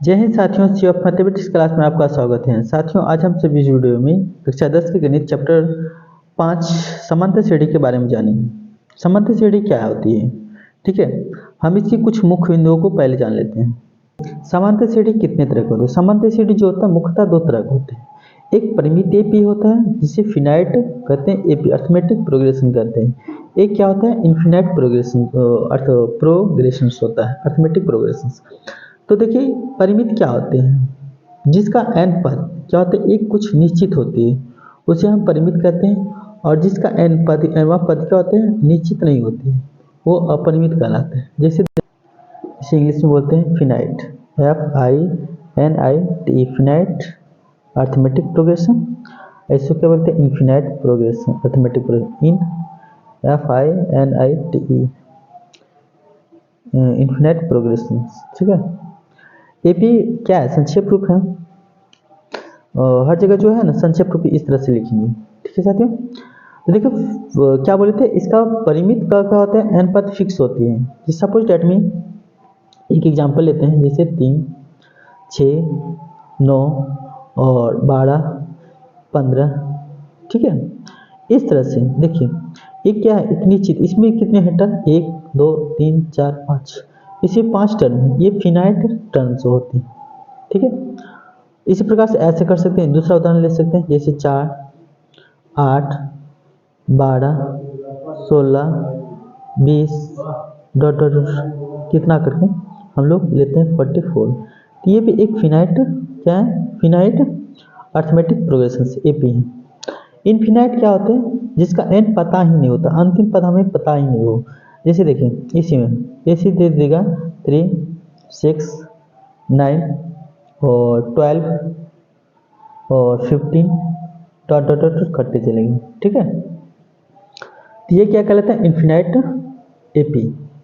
जय हिंद साथियों, सी of mathematics class में आपका स्वागत है। साथियों, आज हम सभी इस वीडियो में कक्षा 10 के गणित चैप्टर 5 समांतर श्रेणी के बारे में जानेंगे। समांतर श्रेणी क्या होती है? ठीक है, हम इसकी कुछ मुख्य बिंदुओं को पहले जान लेते हैं। समांतर श्रेणी कितने तरह के होते हैं? समांतर श्रेणी जो होता है मुख्यतः दो तरह के होते हैं। एक परिमित एपी होता है जिसे फिनाइट कहते हैं, एपी अर्थमेटिक प्रोग्रेशन कहते हैं। एक क्या होता है? इन्फिनाइट प्रोग्रेशन प्रोग्रेशन होता है, अर्थमेटिक प्रोग्रेशन। तो देखिए, परिमित क्या होते हैं? जिसका n पद क्या होते हैं? एक कुछ निश्चित होती है, उसे हम परिमित कहते हैं। और जिसका n पद वह पद क्या होते हैं? निश्चित नहीं होती है, वो अपरिमित कहलाते हैं। जैसे इसे इंग्लिश में बोलते हैं finite, FINIT, finite arithmetic progression. ऐसे क्या बोलते हैं? इन्फिनाइट प्रोग्रेशन, अर्थमेटिक प्रोग्रेशन, इन FINITE, इन्फिनाइट प्रोग्रेशन। ठीक है, एपी क्या है? संक्षेप रूप है। हर जगह जो है ना संक्षेप रूप इस तरह से लिखेंगे। ठीक है साथियों, तो देखो क्या बोले थे, इसका परिमित का क्या होता है? n पद फिक्स होती है। सपोज डेट में एक एग्जांपल लेते हैं, जैसे 3, 6, 9 और 12, 15। ठीक है, इस तरह से देखिए, एक क्या है? एक निश्चित, इसमें कितने हैं टर्म? 1, 2, 3, 4, 5। इसमें 5 टर्म है, ये फिनाइट टर्म्स होती है। ठीक है, इसी प्रकार से ऐसे कर सकते हैं। दूसरा उदाहरण ले सकते हैं, जैसे 4, 8, 12, 16, 20 डॉट डॉट डॉट कितना करके हम लोग लेते हैं 44। तो ये भी एक फिनाइट क्या है? फिनाइट अर्थमेटिक प्रोग्रेशन से एपी है। इनफिनाइट क्या होते हैं? जिसका एन पता ही नहीं होता, अंतिम पद हमें पता ही नहीं हो। जैसे देखिए, इसी में ऐसे दे देगा 3, 6, 9 और 12 और 15 डॉट डॉट डॉट करते चलेंगे। ठीक है, तो ये क्या कहलाता है? Infinite AP.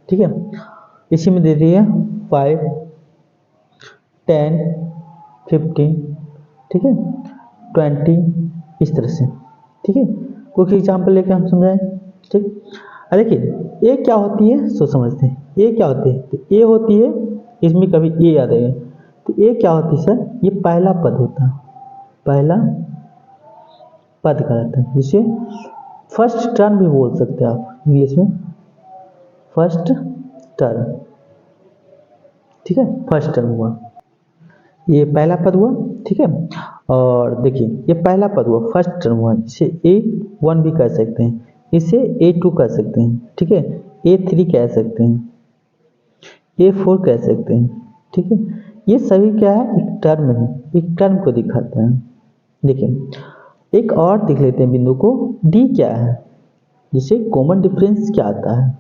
ठीक है, इसी में दे दिए 5, 10, 15, ठीक है, 20, इस तरह से। ठीक है, कुछ एग्जाम्पल लेके हम समझाएं। ठीक, देखिए ए क्या होती है सो समझते हैं। ए क्या होती है? तो ए होती है, इसमें कभी ए याद आएगा, तो ए क्या होती है सर? ये पहला पद होता है, पहला पद कहलाता है, जिसे फर्स्ट टर्म भी बोल सकते हैं आप इंग्लिश में, फर्स्ट टर्म। ठीक है, फर्स्ट टर्म हुआ, ये पहला पद हुआ। ठीक है, और देखिए ये पहला पद हुआ, फर्स्ट टर्म हुआ। इसे A1 भी कह सकते हैं, इसे A2 कह सकते हैं। ठीक है, A3 कह सकते हैं, A4 कह सकते हैं। ठीक है, ये सभी क्या है? एक टर्म है, एक टर्म को दिखाता है। देखिए एक और देख लेते हैं बिंदु को। डी क्या है? जिसे कॉमन डिफरेंस क्या आता है?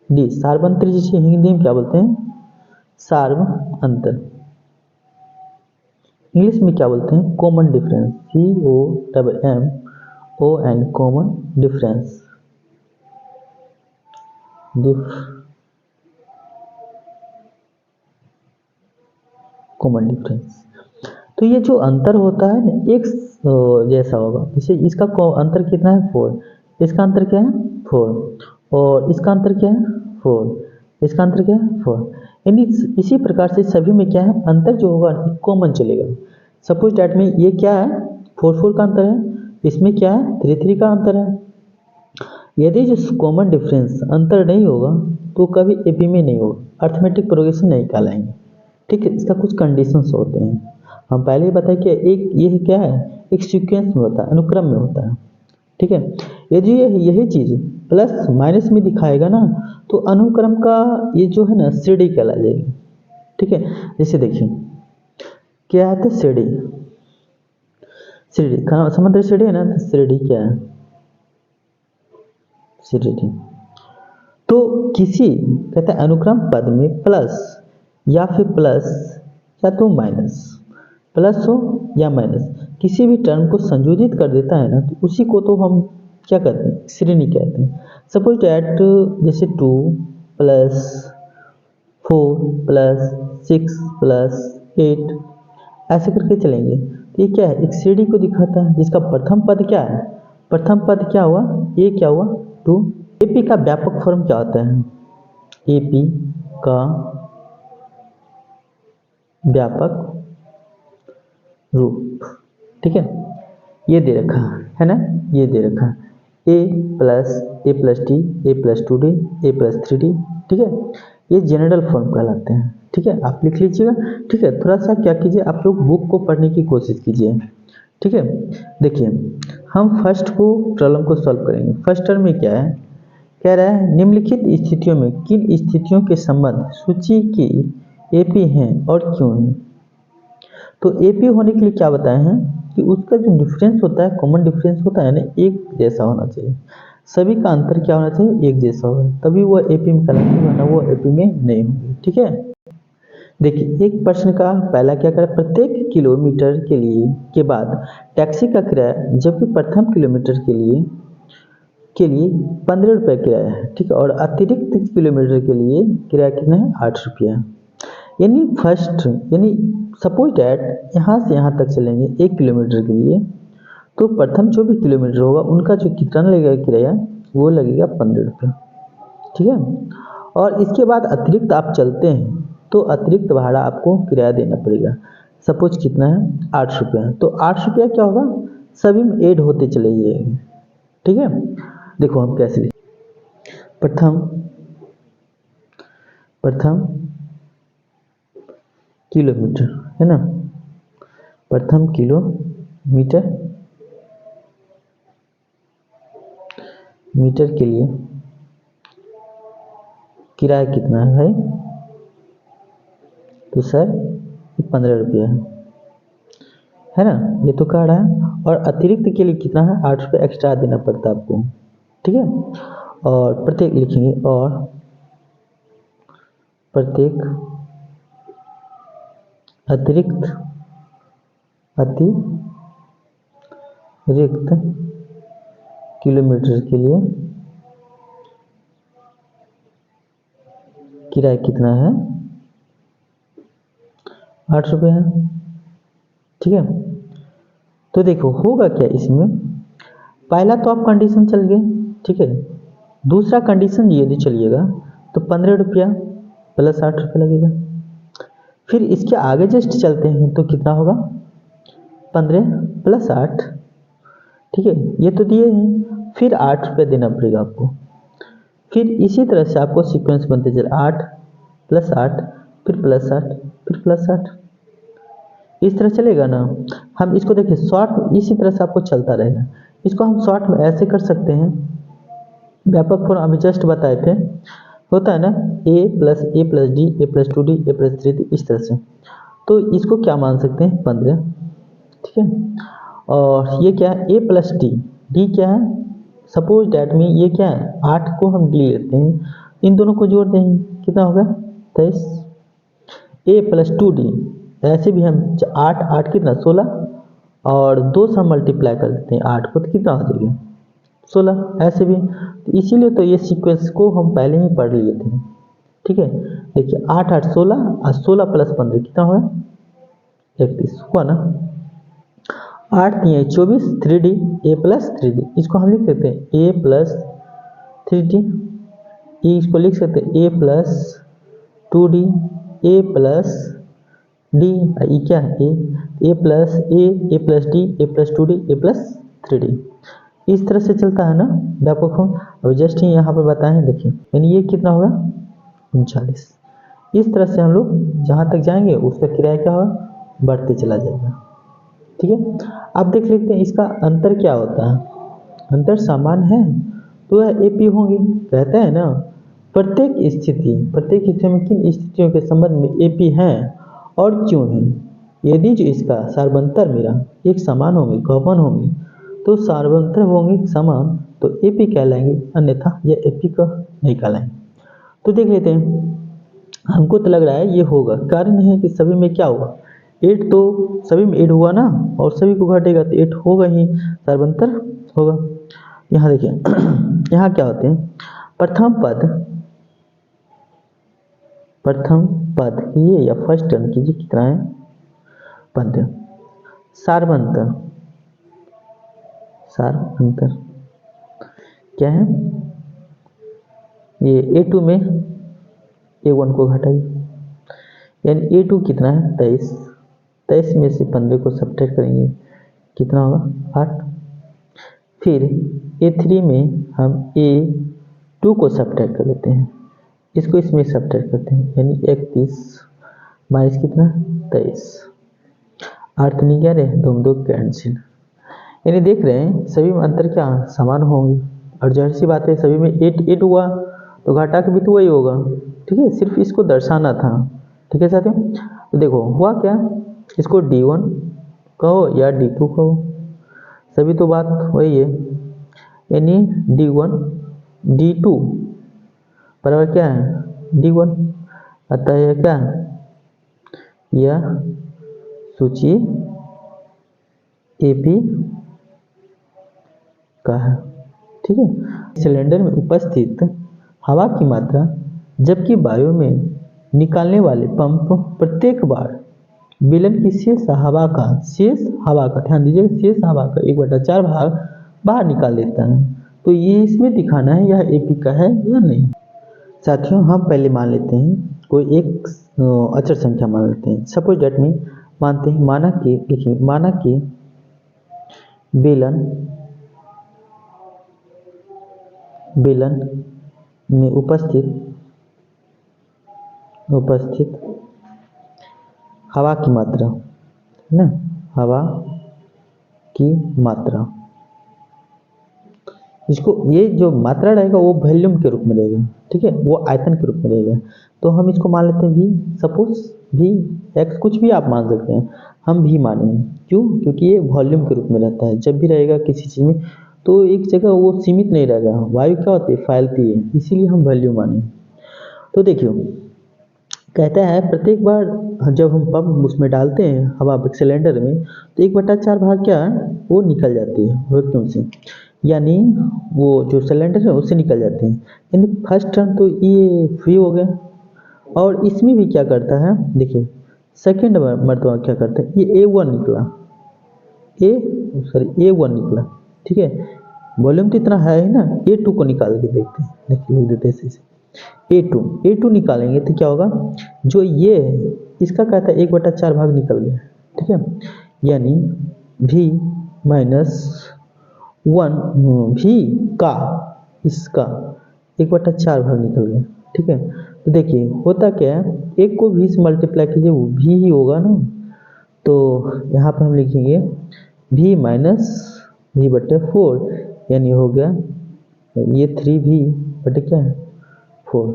डी सार्वंतर, जिसे हिंदी में क्या बोलते हैं? सार्व अंतर। इंग्लिश में क्या बोलते हैं? Common difference, COMMON, common difference. Common difference. तो ये जो अंतर होता है ना, एक जैसा होगा। जैसे इसका अंतर कितना है? 4। इसका अंतर क्या है? 4। और इसका अंतर क्या है? 4। इसका अंतर क्या है? 4। यानी इसी प्रकार से सभी में क्या है? अंतर जो होगा कॉमन चलेगा। सपोज डैट में ये क्या है? 4 का अंतर है, इसमें क्या है? 3 का अंतर है। यदि जो कॉमन डिफरेंस अंतर नहीं होगा तो कभी एपी में नहीं होगा, अर्थमेटिक प्रोग्रेशन नहीं कहलाएंगे। ठीक है, इसका कुछ कंडीशंस होते हैं। हम पहले ही बताए कि एक ये क्या है? एक सीक्वेंस में होता है, अनुक्रम में होता है। ठीक है, यदि यही चीज प्लस माइनस में दिखाएगा ना, तो अनुक्रम का ये जो है ना श्रेणी कहला जाएगी। ठीक है, जैसे देखिए क्या है? तो श्रेणी, श्रेणी समुद्र श्रेणी है ना, तो श्रेणी क्या है? श्रेणी तो किसी कहते हैं अनुक्रम पद में प्लस या फिर प्लस या तो माइनस, प्लस हो या माइनस, किसी भी टर्म को संयोजित कर देता है ना, तो उसी को तो हम क्या कहते हैं? श्रेणी कहते हैं। सपोज डैट जैसे 2 प्लस 4 प्लस 6 प्लस 8 ऐसे करके चलेंगे, तो ये क्या है? एक श्रेणी को दिखाता है, जिसका प्रथम पद क्या है? प्रथम पद क्या हुआ? ये क्या हुआ? 2। एपी का व्यापक फॉर्म क्या होता है? एपी का व्यापक रूप, ठीक है। ये दे रखा है ना, ये दे रखा a+a+t a+2d a+3d, ठीक है। ये जनरल फॉर्म कहलाते हैं, ठीक है। आप लिख लीजिएगा, ठीक है। थोड़ा सा क्या कीजिए, आप लोग बुक को पढ़ने की कोशिश कीजिए, ठीक है। देखिए हम फर्स्ट को प्रॉब्लम को सॉल्व करेंगे। फर्स्ट टर्म में क्या है, कह रहा है निम्नलिखित स्थितियों में किन स्थितियों के संबंध सूची की एपी हैं और क्यों हैं। तो एपी होने के लिए क्या बताए हैं कि उसका जो डिफरेंस होता है, कॉमन डिफरेंस होता है ना, एक जैसा होना चाहिए। सभी का अंतर क्या होना चाहिए, एक जैसा होगा, तभी वो एपी में कहलाती है, ना वो एपी में नहीं होगी, ठीक है। देखिए एक प्रश्न का पहला क्या करें, प्रत्येक किलोमीटर के लिए के बाद टैक्सी का किराया, जबकि प्रथम किलोमीटर के लिए 15 रुपये किराया है, ठीक है। और अतिरिक्त किलोमीटर के लिए किराया कितना है, 8 रुपया। यानी फर्स्ट, यानी सपोज डैट यहाँ से यहाँ तक चलेंगे 1 किलोमीटर के लिए, तो प्रथम जो भी किलोमीटर होगा उनका जो कितना लगेगा किराया, वो लगेगा 15 रुपये, ठीक है। और इसके बाद अतिरिक्त आप चलते हैं तो अतिरिक्त भाड़ा आपको किराया देना पड़ेगा। सपोज कितना है, 8 रुपया, तो 8 रुपया क्या होगा, सभी में ऐड होते चले जाएंगे, ठीक है। देखो हम कैसे लिखें, प्रथम प्रथम किलोमीटर है ना, प्रथम किलोमीटर मीटर के लिए किराया कितना है भाई, तो सर 15 रुपया है ना, ये तो कह रहा है। और अतिरिक्त के लिए कितना है, 8 रुपये एक्स्ट्रा देना पड़ता है आपको, ठीक है। और प्रत्येक लिखेंगे, और प्रत्येक अतिरिक्त किलोमीटर के लिए किराया कितना है, 8 रुपये है, ठीक है। तो देखो होगा क्या इसमें, पहला तो आप कंडीशन चल गए, ठीक है। दूसरा कंडीशन यदि चलिएगा तो 15 रुपया प्लस 8 रुपये लगेगा। फिर इसके आगे जस्ट चलते हैं तो कितना होगा, 15 + 8, ठीक है। ये तो दिए हैं, फिर 8 रुपये देना पड़ेगा आपको। फिर इसी तरह से आपको सीक्वेंस बनते चले, 8 + 8 फिर +8 फिर +8, इस तरह चलेगा ना। हम इसको देखिए शॉर्ट, इसी तरह से आपको चलता रहेगा। इसको हम शॉर्ट में ऐसे कर सकते हैं, व्यापक फॉर्म अभी जस्ट बताए थे, होता है ना a+a+d a+2d a+3d, इस तरह से। तो इसको क्या मान सकते हैं, 15, ठीक है। और ये क्या है, a+d, d क्या है, सपोज डैट में ये क्या है, 8 को हम d लेते हैं, इन दोनों को जोड़ देंगे, कितना होगा 23, a+2d, ऐसे भी हम 8 8 कितना 16, और 2 से हम मल्टीप्लाई कर देते हैं 8 को, तो कितना हो जाएगा 16, ऐसे भी। तो इसीलिए तो ये सीक्वेंस को हम पहले ही पढ़ लिए थे, ठीक है। देखिए 8 8 16 और 16 + 15 कितना हुआ, 31 हुआ ना। 8 3 24, 3d a+3d, इसको हम लिख सकते हैं a+3d, इसको लिख सकते हैं a+2d a+d, ये क्या है a+d a+2d a+3d, इस तरह से चलता है ना व्यापक फॉर्म। और जस्ट ही यहाँ पर बताए हैं, देखिए यानी ये कितना होगा 39। इस तरह से हम लोग जहाँ तक जाएंगे उसका किराया क्या होगा, बढ़ते चला जाएगा, ठीक है। अब देख लेते हैं इसका अंतर क्या होता है, अंतर समान है तो यह एपी होंगे, कहता है ना प्रत्येक स्थिति में किन स्थितियों के संबंध में एपी हैं और क्यों है। यदि जो इसका सार्वंतर मेरा एक समान होंगे, कॉमन होंगे, तो सार्वंतर होंगे समान तो एपी कहलाएंगे, अन्यथा यह एपी का नहीं कहलाएंगे। तो देख लेते हैं, हमको तो लग रहा है ये होगा, कारण है कि सभी में क्या होगा 8, तो सभी में 8 हुआ ना, और सभी को घटेगा तो 8 होगा ही, सार्वंतर होगा। यहाँ देखिए यहाँ क्या होते हैं, प्रथम पद ये या फर्स्ट टर्म कीजिए, कितना है 15, सार्वंतर क्या है, ये a2 में a1 को घटाइए, यानी A2 कितना है 23, 23 में से 15 को सब्ट्रैक्ट करेंगे कितना होगा 8। फिर A3 में हम A2 को सब्ट्रैक्ट कर लेते हैं, इसको इसमें सब्ट्रैक्ट करते हैं, यानी 31 माइनस कितना 23, 8 नहीं क्या रहे 2 कैंसिल। यानी देख रहे हैं सभी में अंतर क्या समान होंगे, और जाहिर सी बात है सभी में 8 हुआ तो घटा के भी तो वही होगा। ठीक है, सिर्फ इसको दर्शाना था। ठीक है साथियों, तो देखो हुआ क्या, इसको D1 कहो या D2 कहो, सभी तो बात वही है, यानी D1 D2 बराबर क्या है D1, अतः यह क्या है, यह सूची AP का है। ठीक है, सिलेंडर में उपस्थित हवा की मात्रा जबकि वायु में निकालने वाले पंप प्रत्येक बार बेलन की शेष हवा का ध्यान दीजिए, शेष हवा का 1/4 भाग बाहर निकाल देता है। तो ये इसमें दिखाना है यह AP का है या नहीं। साथियों हम पहले मान लेते हैं कोई एक अचर संख्या मान लेते हैं, सपोज डेट में मानते हैं, माना कि बेलन में उपस्थित हवा की मात्रा है ना, हवा की मात्रा, इसको ये जो मात्रा रहेगा वो वॉल्यूम के रूप में रहेगा। ठीक है, वो आयतन के रूप में रहेगा। तो हम इसको मान लेते हैं V, सपोज V x कुछ भी आप मान सकते हैं, हम V मानेंगे। क्यों, क्योंकि ये वॉल्यूम के रूप में रहता है, जब भी रहेगा किसी चीज़ में तो एक जगह वो सीमित नहीं रहेगा। वायु क्या होती है फैलती है, इसीलिए हम वॉल्यूम माने। तो देखियो कहता है प्रत्येक बार जब हम पंप उसमें डालते हैं हवा सिलेंडर में तो 1/4 भाग क्या है वो निकल जाती है वैक्यूम से, यानी वो जो सिलेंडर है उससे निकल जाते हैं। यानी फर्स्ट टर्म तो ये फ्री हो गया, और इसमें भी क्या करता है देखिए सेकेंड मरतबा क्या करता है, ये A1 निकला, A1 निकला। ठीक है, वॉल्यूम तो इतना है ही ना, A2 को निकाल के देखते हैं, देखिए लिख देते हैं इसे A2 निकालेंगे तो क्या होगा, जो ये है इसका कहता है 1/4 भाग निकल गया। ठीक है, यानी V माइनस 1 V का इसका 1/4 भाग निकल गया। ठीक है, तो देखिए होता क्या है, एक को V से मल्टीप्लाई कीजिए वो V ही होगा ना, तो यहाँ पर हम लिखेंगे V माइनस V/4, यानी हो गया ये 3V बटे क्या है 4।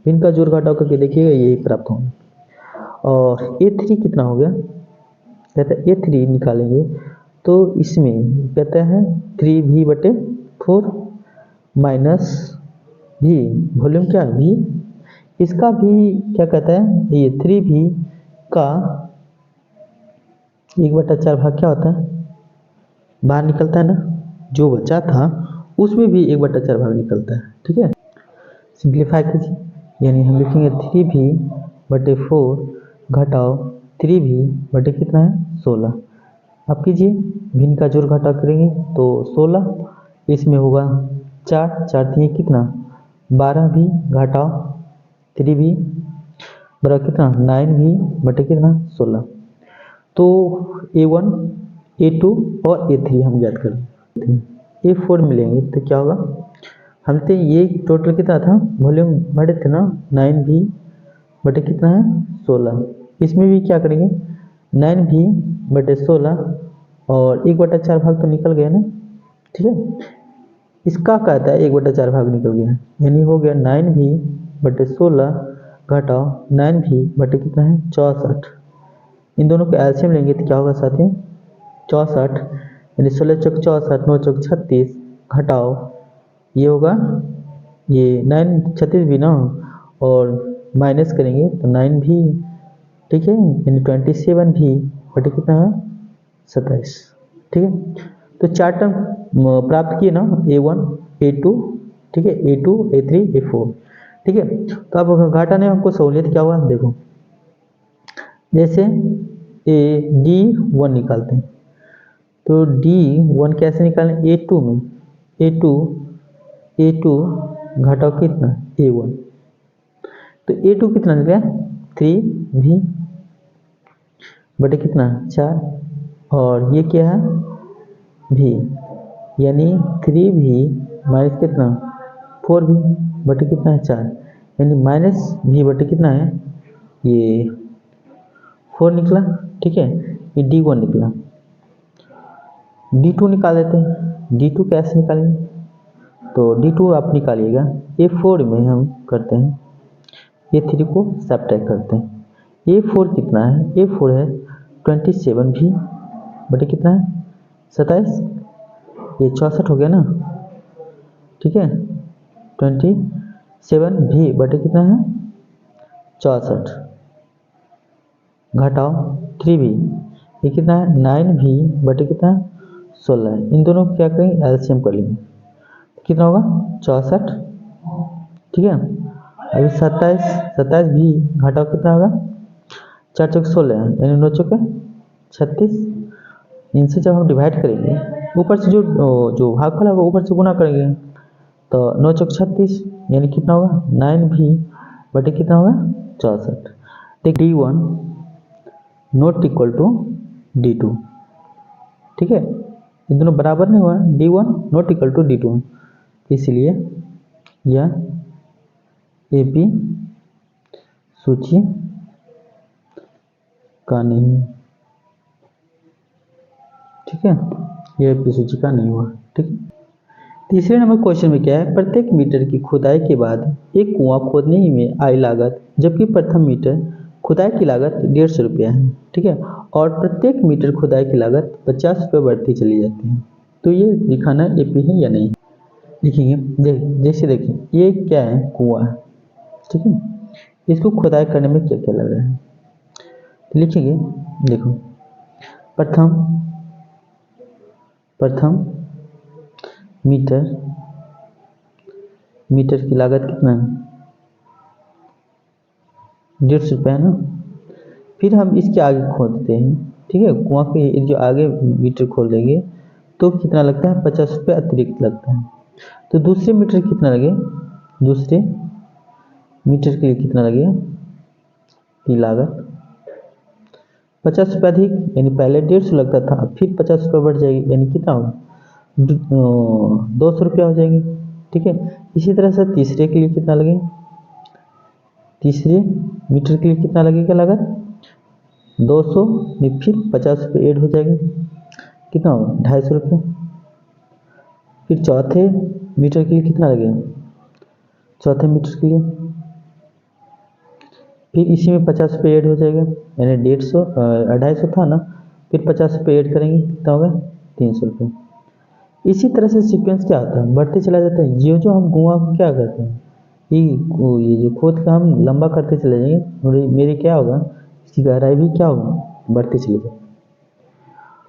इनका जोड़ घटाव करके देखिएगा यही प्राप्त होंगे। और A3 कितना हो गया, कहता है A3 निकालेंगे तो इसमें कहता है 3V/4 माइनस V, वॉल्यूम क्या V, इसका भी क्या कहता है ये 3V का 1/4 भाग क्या होता है बाहर निकलता है ना, जो बचा था उसमें भी 1/4 भाग निकलता है। ठीक है, सिंप्लीफाई कीजिए, यानी हम लिखेंगे 3V/4 घटाओ 3V बटे कितना है 16। अब कीजिए भिन्न का जोड़ घटाव करेंगे तो 16, इसमें होगा 4 3 कितना 12V घटाओ 3V बराबर कितना 9V बटे कितना 16। तो A1 A2 और A3 हम ज्ञात कर लेते हैं, A4 मिलेंगे तो क्या होगा, हम तो ये टोटल कितना था वॉल्यूम बड़े थे ना 9V बटे कितना है 16, इसमें भी क्या करेंगे 9V बटे 16 और 1/4 भाग तो निकल गया ना। ठीक है, इसका कहता है 1/4 भाग निकल गया, यानी हो गया 9V बटे 16 घटाओ 9V बटे कितना है 64। इन दोनों को एलसीएम लेंगे तो क्या होगा साथियों 64, यानी 16 चौक 64 9 चौक 36 घटाओ ये होगा ये 9 36 भी ना, और माइनस करेंगे तो 9V। ठीक है, यानी 27V बटे कितना है 27। ठीक है, तो 4 टर्म प्राप्त किए ना A1 A2, ठीक है A2 A3 A4। ठीक है, तो अब घटाने में हमको सहूलियत क्या हुआ देखो, जैसे D1 निकालते हैं तो D1 कैसे निकालें A2 में, A2 घटाओ कितना A1, तो A2 कितना निकला 3v बटे कितना 4, और ये क्या है v, यानी 3v माइनस कितना 4v बटे कितना है 4, यानी माइनस v बटे कितना है ये 4 निकला। ठीक है, ये d1 निकला। d2 निकाल देते हैं। d2 कैसे निकालेंगे, तो d2 आप निकालिएगा, ये 4 में हम करते हैं, ये 3 को सब्ट्रैक्ट करते हैं। ये 4 कितना है, ये 4 है 27v बटे कितना है 27, ये 64 हो गया ना। ठीक है, 27v बटे कितना है 64, घटाओ 3v, ये कितना है 9v बटे कितना है 16। इन दोनों को क्या करेंगे, एलसीएम कर लेंगे, कितना होगा 64। ठीक है, अभी 27v घटाओ कितना होगा 4 चौक 16, यानी 9 चौक 36। इनसे जब हम डिवाइड करेंगे, ऊपर से जो भागफल होगा ऊपर से गुना करेंगे, तो 9 चौक 36, यानी कितना होगा 9v बटे कितना होगा 64। देख d1 not equal to d2। ठीक है, इन दोनों बराबर नहीं हुआ, d1 not equal to d2, इसलिए यह AP सूची का नहीं। ठीक है, यह AP सूची का नहीं हुआ। ठीक है, तीसरे नंबर क्वेश्चन में क्या है, प्रत्येक मीटर की खुदाई के बाद एक कुआं खोदने में आई लागत, जबकि प्रथम मीटर खुदाई की लागत 150 रुपया है। ठीक है, और प्रत्येक मीटर खुदाई की लागत 50 रुपये बढ़ती चली जाती है। तो ये दिखाना AP है या नहीं, लिखेंगे। जैसे देखिए ये क्या है, कुआं है। ठीक है, इसको खुदाई करने में क्या क्या लग रहा है, तो लिखेंगे। देखो प्रथम मीटर की लागत कितना है 150 रुपये है ना। फिर हम इसके आगे खोदते हैं। ठीक है, कुआं के जो आगे मीटर खोद लेंगे तो कितना लगता है 50 रुपये अतिरिक्त लगता है। तो दूसरे मीटर कितना लगे, दूसरे मीटर के लिए कितना लगेगा की लागत 50 रुपये अधिक, यानी पहले 150 लगता था, अब फिर 50 रुपये बढ़ जाएगी, यानी कितना होगा 200 रुपया हो जाएंगे। ठीक है, इसी तरह से तीसरे के लिए कितना लगेगा, तीसरे मीटर के लिए कितना लगेगा लागत 200 में फिर 50 रुपये ऐड हो जाएंगे, कितना होगा 250 रुपये। फिर चौथे मीटर के लिए कितना लगेगा, चौथे मीटर के लिए फिर इसी में 50 रुपये ऐड हो जाएगा, यानी 250 था ना, फिर 50 रुपये ऐड करेंगे, कितना होगा 300 रुपये। इसी तरह से सीक्वेंस क्या होता है, बढ़ते चला जाता है। जो हम कुआं को क्या करते हैं, ये जो खोद का हम लंबा करते चले जाएंगे, मेरी क्या होगा इसकी गहराई भी क्या होगी बढ़ते चले जाएगी।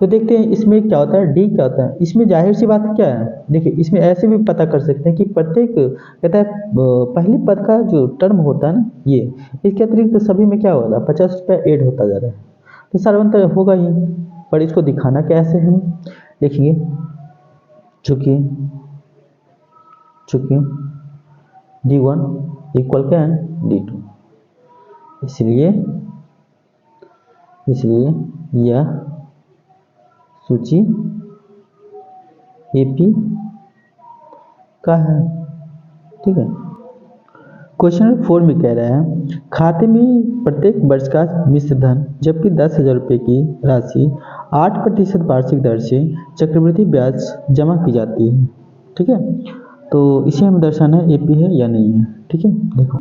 तो देखते हैं इसमें क्या होता है, डी क्या होता है। इसमें जाहिर सी बात क्या है, देखिए इसमें ऐसे भी पता कर सकते हैं कि प्रत्येक कहता है पहले पद का जो टर्म होता है ना, ये इसके अतिरिक्त तो सभी में क्या होगा 50 रुपये ऐड होता जा रहा है, तो सर्वंतर होगा ही। पर इसको दिखाना कैसे है, देखिए चूंकि d1 इक्वल क्या है d2, इसलिए यह सूची AP का है। ठीक है, क्वेश्चन नंबर 4 में कह रहा है खाते में प्रत्येक वर्ष का मिश्र धन, जबकि 10,000 रुपये की राशि 8% वार्षिक दर से चक्रवृद्धि ब्याज जमा की जाती है। ठीक है, तो इसे हमें दर्शाना है AP है या नहीं है। ठीक है, देखो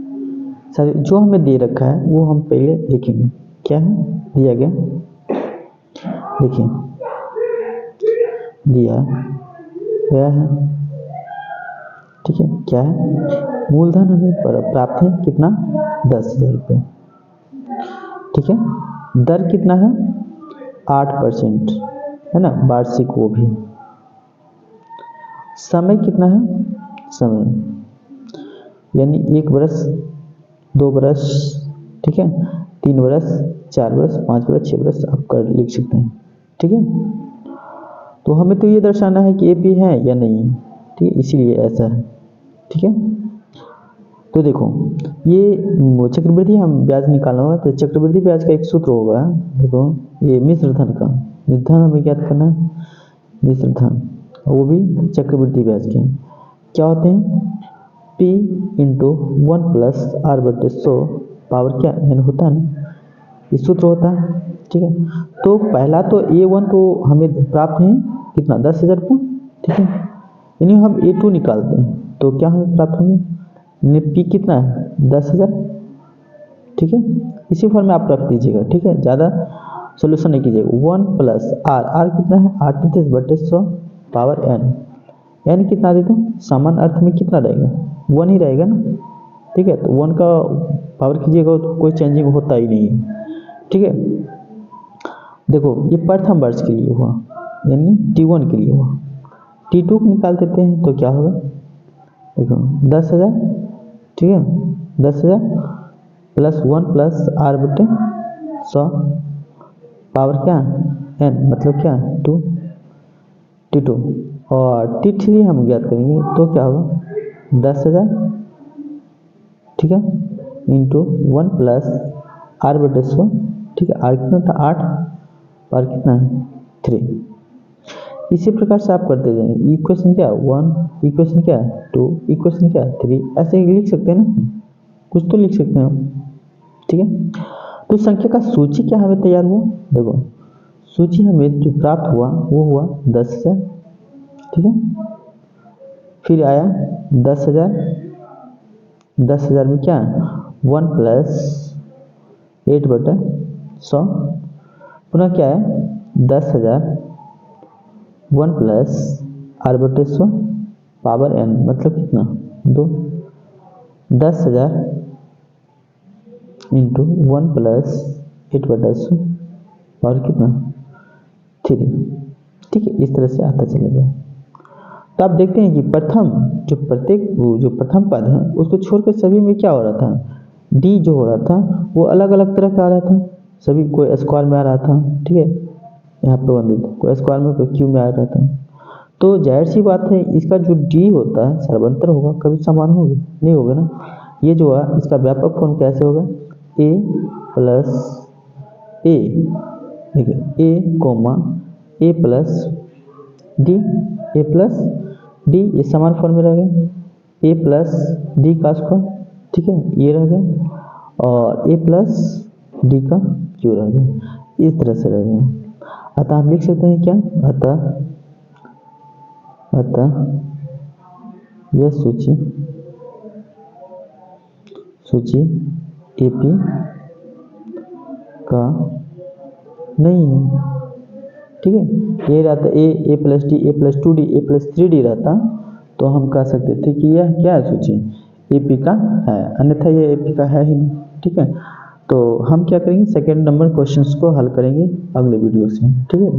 सर जो हमें दे रखा है वो हम पहले देखेंगे क्या है दिया गया। देखिए दिया गया है, ठीक है, क्या है मूलधन हमें प्राप्त है कितना 10,000 रुपये। ठीक है, दर कितना है 8% है ना वार्षिक, वो भी समय कितना है, समय यानी 1 वर्ष 2 वर्ष, ठीक है 3 वर्ष 4 वर्ष 5 वर्ष 6 वर्ष आप कर लिख सकते हैं। ठीक है, तो हमें तो ये दर्शाना है कि AP है या नहीं है। ठीक है, इसीलिए ऐसा है। ठीक है, तो देखो ये चक्रवृद्धि हम ब्याज निकालना होगा, तो चक्रवृद्धि ब्याज का एक सूत्र होगा, देखो ये मिश्र धन का, धन हमें ज्ञात करना है, मिश्र धन, वो भी चक्रवृद्धि ब्याज के क्या होते हैं, P इंटू 1 प्लस आर बटे 100 पावर क्या n होता है ना, ये सूत्र होता है। ठीक है, तो पहला तो A1 तो हमें प्राप्त है कितना, 10,000 रुपये। ठीक है, इन्हें हम A2 निकालते हैं तो क्या हमें प्राप्त होंगे, P कितना है 10,000। ठीक है, इसी फॉर्म में आप रख दीजिएगा। ठीक है, ज़्यादा सोल्यूशन नहीं कीजिएगा। 1 प्लस आर कितना है 38 बटे 100 पावर n कितना दे दो, सामान्य अर्थ में कितना रहेगा, 1 ही रहेगा ना। ठीक है, तो 1 का पावर कीजिएगा तो कोई चेंजिंग होता ही नहीं है। ठीक है, देखो ये प्रथम वर्ष के लिए हुआ, यानी T1 के लिए हुआ। T2 को निकाल देते हैं तो क्या होगा, देखो 10,000। ठीक है, 10,000 प्लस 1 प्लस आर बटे 100 पावर क्या n, मतलब क्या 2 T2, और T3 हम ज्ञात करेंगे तो क्या होगा 10,000। ठीक है, इंटू 1 प्लस आर बटे 100। ठीक है, आर कितना था 8 और कितना है 3। इसी प्रकार से आप करते जाएंगे। इक्वेशन क्या 1, इक्वेशन क्या 2, इक्वेशन क्या 3, ऐसे ही लिख सकते हैं ना, कुछ तो लिख सकते हैं हम। ठीक है, तो संख्या का सूची क्या हमें तैयार हुआ, देखो सूची हमें जो प्राप्त हुआ वो हुआ 10,000। ठीक है, फिर आया 10,000, 10,000 में क्या 1 प्लस 8 बटा 100, पुनः क्या है 10,000 1 प्लस आर बटे 100 पावर n, मतलब कितना 2। 10,000 इंटू 1 प्लस 8 बटा 100 और कितना 3। ठीक है, इस तरह से आता चलेगा। तो आप देखते हैं कि प्रथम जो प्रथम पद है उसको छोड़कर सभी में क्या हो रहा था, डी जो हो रहा था वो अलग अलग तरह का आ रहा था, सभी कोई स्क्वायर में आ रहा था। ठीक है, यहाँ प्रबंधित कोई स्क्वायर में कोई क्यूब में आ रहा था, तो जाहिर सी बात है इसका जो डी होता है सर्वंतर होगा, कभी समान होगा नहीं होगा ना। ये जो है इसका व्यापक फॉर्म कैसे होगा, a प्लस a, देखिए a comma a plus D, A plus D, ये समान फॉर्म में रह गया, ए प्लस डी का स्क्वायर। ठीक है, ये रह गया, और ए प्लस डी का क्यू रह गया, इस तरह से रह गया। अतः हम लिख सकते हैं क्या, अतः यह सूची एपी का नहीं है। ठीक है, ये रहता ए plus D, A plus 2D, A plus 3D रहता तो हम कह सकते थे कि यह क्या है सूची एपी का है, अन्यथा ये एपी का है ही नहीं। ठीक है, तो हम क्या करेंगे, सेकेंड नंबर क्वेश्चंस को हल करेंगे अगले वीडियो से। ठीक है।